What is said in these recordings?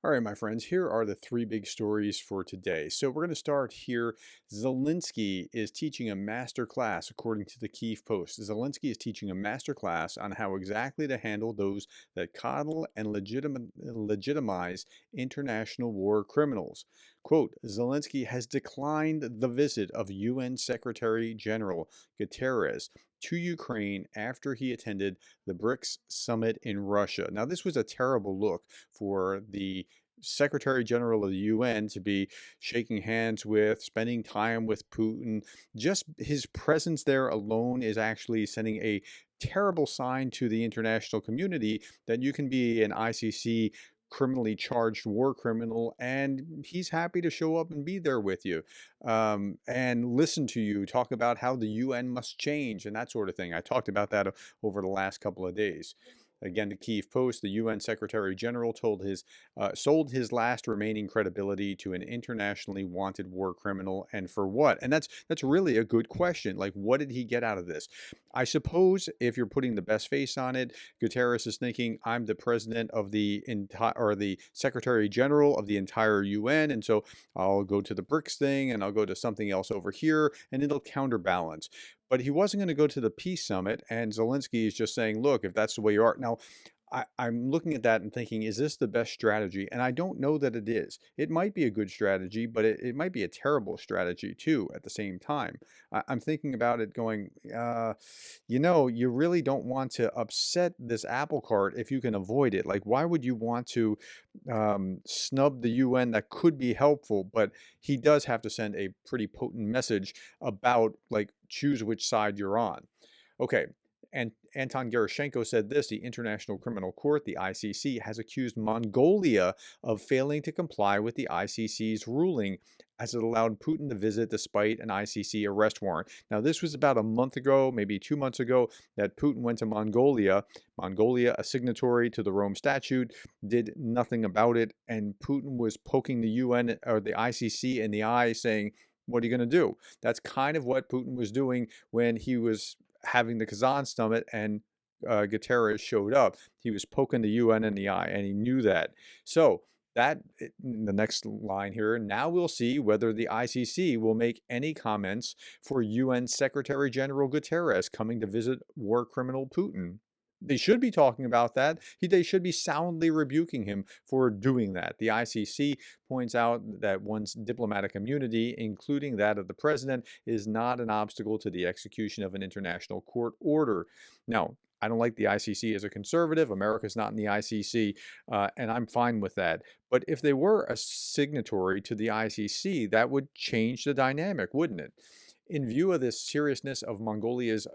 All right, my friends, here are the three big stories for today. So we're going to start here. Zelensky is teaching a master class, according to the Kyiv Post. Zelensky is teaching a master class on how exactly to handle those that coddle and legitimize international war criminals. Quote, Zelensky has declined the visit of UN Secretary General Guterres to Ukraine after he attended the BRICS summit in Russia. Now, this was a terrible look for the Secretary General of the UN to be shaking hands with, spending time with Putin. Just his presence there alone is actually sending a terrible sign to the international community that you can be an ICC criminally charged war criminal and he's happy to show up and be there with you and listen to you talk about how the UN must change and that sort of thing. I talked about that over the last couple of days. Again, the Kyiv Post, the UN Secretary General sold his last remaining credibility to an internationally wanted war criminal, and for what? And that's really a good question. Like, what did he get out of this? I suppose if you're putting the best face on it, Guterres is thinking, I'm the president of the entire, or the Secretary General of the entire UN, and so I'll go to the BRICS thing, and I'll go to something else over here, and it'll counterbalance. But he wasn't going to go to the peace summit, and Zelensky is just saying, look, if that's the way you are. Now, I'm looking at that and thinking, is this the best strategy? And I don't know that it is. It might be a good strategy, but it might be a terrible strategy too at the same time. I'm thinking about it going, you really don't want to upset this apple cart if you can avoid it. Like, why would you want to snub the UN that could be helpful? But he does have to send a pretty potent message about, like, choose which side you're on. Okay. And Anton Gerashenko said this: the International Criminal Court, the ICC, has accused Mongolia of failing to comply with the ICC's ruling as it allowed Putin to visit despite an ICC arrest warrant. Now, this was about a month ago, maybe 2 months ago, that Putin went to Mongolia. Mongolia, a signatory to the Rome Statute, did nothing about it. And Putin was poking the UN or the ICC in the eye saying, what are you going to do? That's kind of what Putin was doing when he was having the Kazan summit and Guterres showed up. He was poking the UN in the eye, and he knew that. So that, the next line here, now we'll see whether the ICC will make any comments for UN Secretary General Guterres coming to visit war criminal Putin. They should be talking about that. They should be soundly rebuking him for doing that. The ICC points out that one's diplomatic immunity, including that of the president, is not an obstacle to the execution of an international court order. Now, I don't like the ICC as a conservative. America's not in the ICC, and I'm fine with that. But if they were a signatory to the ICC, that would change the dynamic, wouldn't it? In view of this seriousness of Mongolia's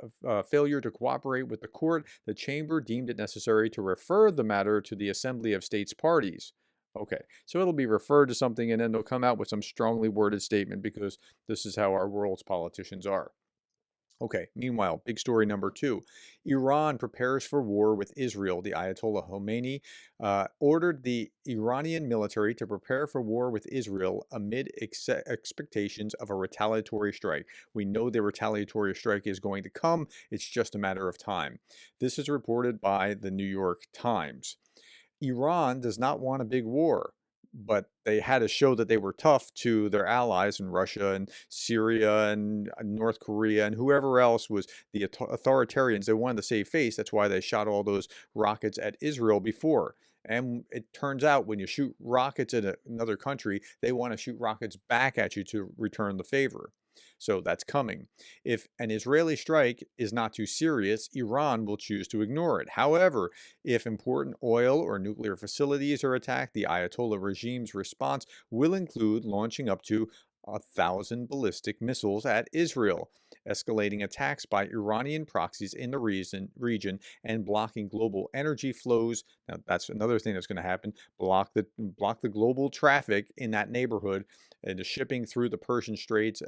failure to cooperate with the court, the chamber deemed it necessary to refer the matter to the Assembly of States Parties. Okay, so it'll be referred to something and then they'll come out with some strongly worded statement because this is how our world's politicians are. Okay, meanwhile, big story number two. Iran prepares for war with Israel. The Ayatollah Khomeini ordered the Iranian military to prepare for war with Israel amid expectations of a retaliatory strike. We know the retaliatory strike is going to come. It's just a matter of time. This is reported by the New York Times. Iran does not want a big war, but they had to show that they were tough to their allies in Russia and Syria and North Korea and whoever else was the authoritarians. They wanted to save face. That's why they shot all those rockets at Israel before. And it turns out when you shoot rockets at another country, they want to shoot rockets back at you to return the favor. So that's coming. If an Israeli strike is not too serious, Iran will choose to ignore it. However, if important oil or nuclear facilities are attacked, the Ayatollah regime's response will include launching up to 1,000 ballistic missiles at Israel, escalating attacks by Iranian proxies in the region and blocking global energy flows. Now, that's another thing that's going to happen. Block the global traffic in that neighborhood and the shipping through the Persian Straits,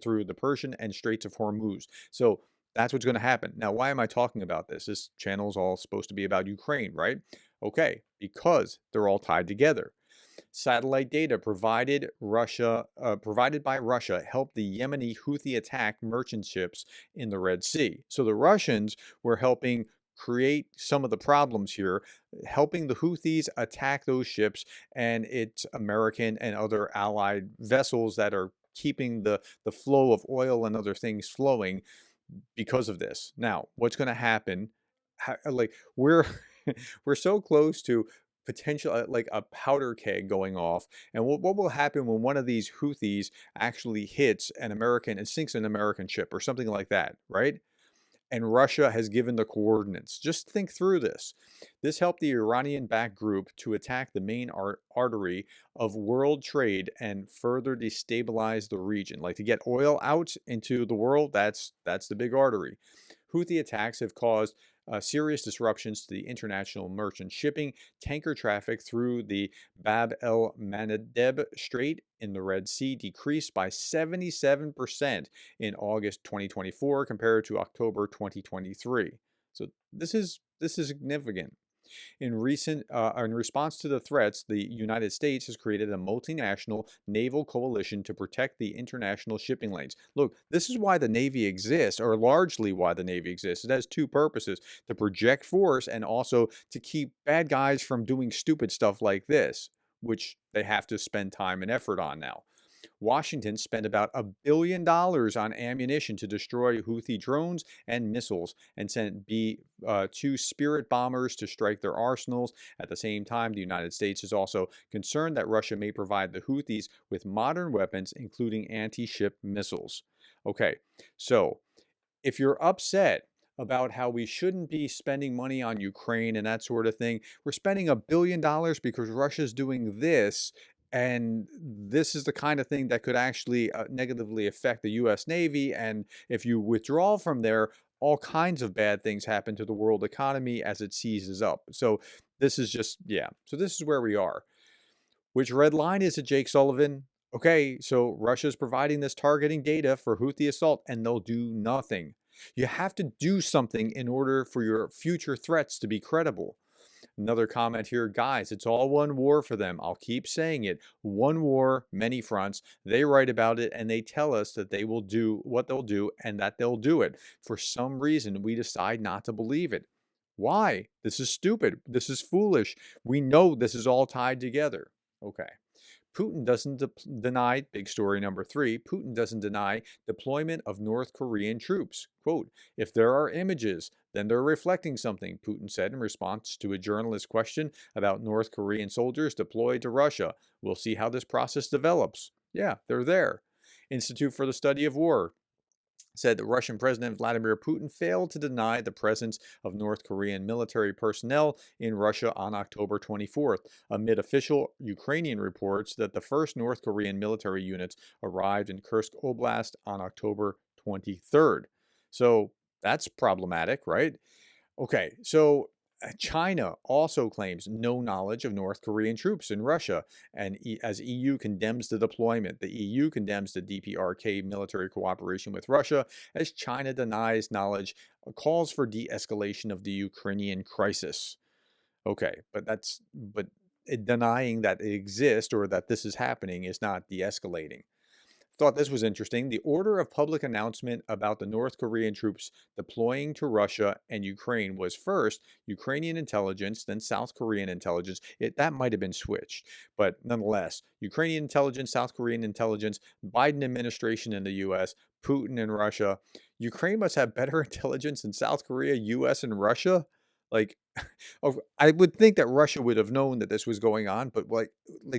through the Persian and Straits of Hormuz. So that's what's going to happen. Now, why am I talking about this? This channel is all supposed to be about Ukraine, right? Okay, because they're all tied together. Satellite data provided by Russia helped the Yemeni Houthi attack merchant ships in the Red Sea. So the Russians were helping create some of the problems here, helping the Houthis attack those ships, and it's American and other allied vessels that are keeping the flow of oil and other things flowing because of this. Now, what's going to happen? Like we're we're so close to potential like a powder keg going off, and what will happen when one of these Houthis actually hits an American and sinks an American ship or something like that, right? And Russia has given the coordinates. Just think through this. This helped the Iranian-backed group to attack the main artery of world trade and further destabilize the region. Like to get oil out into the world, that's the big artery. Houthi attacks have caused serious disruptions to the international merchant shipping, tanker traffic through the Bab el Mandeb Strait in the Red Sea decreased by 77% in August 2024 compared to October 2023. So this is significant. In response to the threats, the United States has created a multinational naval coalition to protect the international shipping lanes. Look, this is why the Navy exists, or largely why the Navy exists. It has two purposes: to project force and also to keep bad guys from doing stupid stuff like this, which they have to spend time and effort on now. Washington spent about $1 billion on ammunition to destroy Houthi drones and missiles and sent two Spirit bombers to strike their arsenals. At the same time, the United States is also concerned that Russia may provide the Houthis with modern weapons, including anti-ship missiles. Okay, so if you're upset about how we shouldn't be spending money on Ukraine and that sort of thing, we're spending $1 billion because Russia's doing this, and this is the kind of thing that could actually negatively affect the U.S. Navy. And if you withdraw from there, all kinds of bad things happen to the world economy as it seizes up. So this is just, yeah. So this is where we are. Which red line is it, Jake Sullivan? Okay, so Russia's providing this targeting data for Houthi assault, and they'll do nothing. You have to do something in order for your future threats to be credible. Another comment here, guys, it's all one war for them. I'll keep saying it. One war, many fronts. They write about it and they tell us that they will do what they'll do and that they'll do it. For some reason, we decide not to believe it. Why? This is stupid. This is foolish. We know this is all tied together. Okay. Putin doesn't deny, big story number 3, Putin doesn't deny deployment of North Korean troops. Quote, if there are images, then they're reflecting something, Putin said in response to a journalist's question about North Korean soldiers deployed to Russia. We'll see how this process develops. Yeah, they're there. Institute for the Study of War said that Russian President Vladimir Putin failed to deny the presence of North Korean military personnel in Russia on October 24th, amid official Ukrainian reports that the first North Korean military units arrived in Kursk Oblast on October 23rd. So that's problematic, right? Okay, so China also claims no knowledge of North Korean troops in Russia, and as EU condemns the deployment, the EU condemns the DPRK military cooperation with Russia as China denies knowledge, calls for de-escalation of the Ukrainian crisis. Okay, but denying that it exists or that this is happening is not de-escalating. Thought this was interesting. The order of public announcement about the North Korean troops deploying to Russia and Ukraine was first Ukrainian intelligence, then South Korean intelligence. That might have been switched, but nonetheless, Ukrainian intelligence, South Korean intelligence, Biden administration in the U.S., Putin in Russia. Ukraine must have better intelligence than South Korea, U.S., and Russia. Like, I would think that Russia would have known that this was going on, but like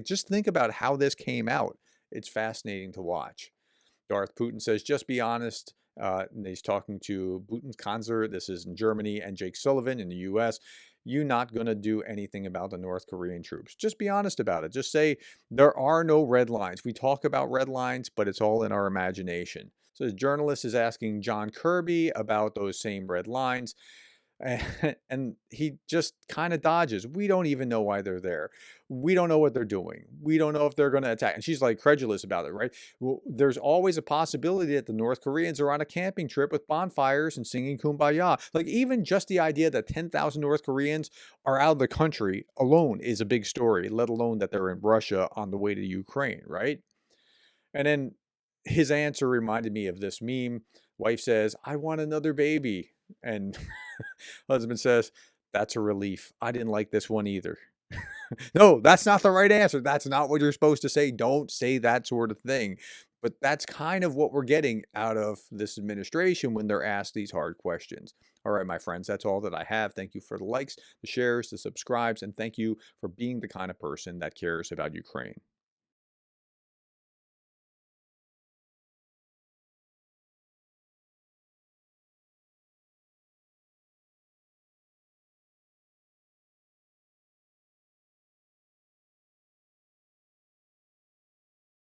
just think about how this came out. It's fascinating to watch. Darth Putin says, just be honest. And he's talking to Putin's Kanzler. This is in Germany, and Jake Sullivan in the U.S. You're not going to do anything about the North Korean troops. Just be honest about it. Just say there are no red lines. We talk about red lines, but it's all in our imagination. So the journalist is asking John Kirby about those same red lines. And he just kind of dodges. We don't even know why they're there. We don't know what they're doing. We don't know if they're going to attack. And she's like credulous about it, right? Well, there's always a possibility that the North Koreans are on a camping trip with bonfires and singing Kumbaya. Like even just the idea that 10,000 North Koreans are out of the country alone is a big story, let alone that they're in Russia on the way to Ukraine, right? And then his answer reminded me of this meme. Wife says, I want another baby. And Husband says, "That's a relief. I didn't like this one either." No, that's not the right answer. That's not what you're supposed to say. Don't say that sort of thing. But that's kind of what we're getting out of this administration when they're asked these hard questions. All right, my friends, that's all that I have. Thank you for the likes, the shares, the subscribes, and thank you for being the kind of person that cares about Ukraine.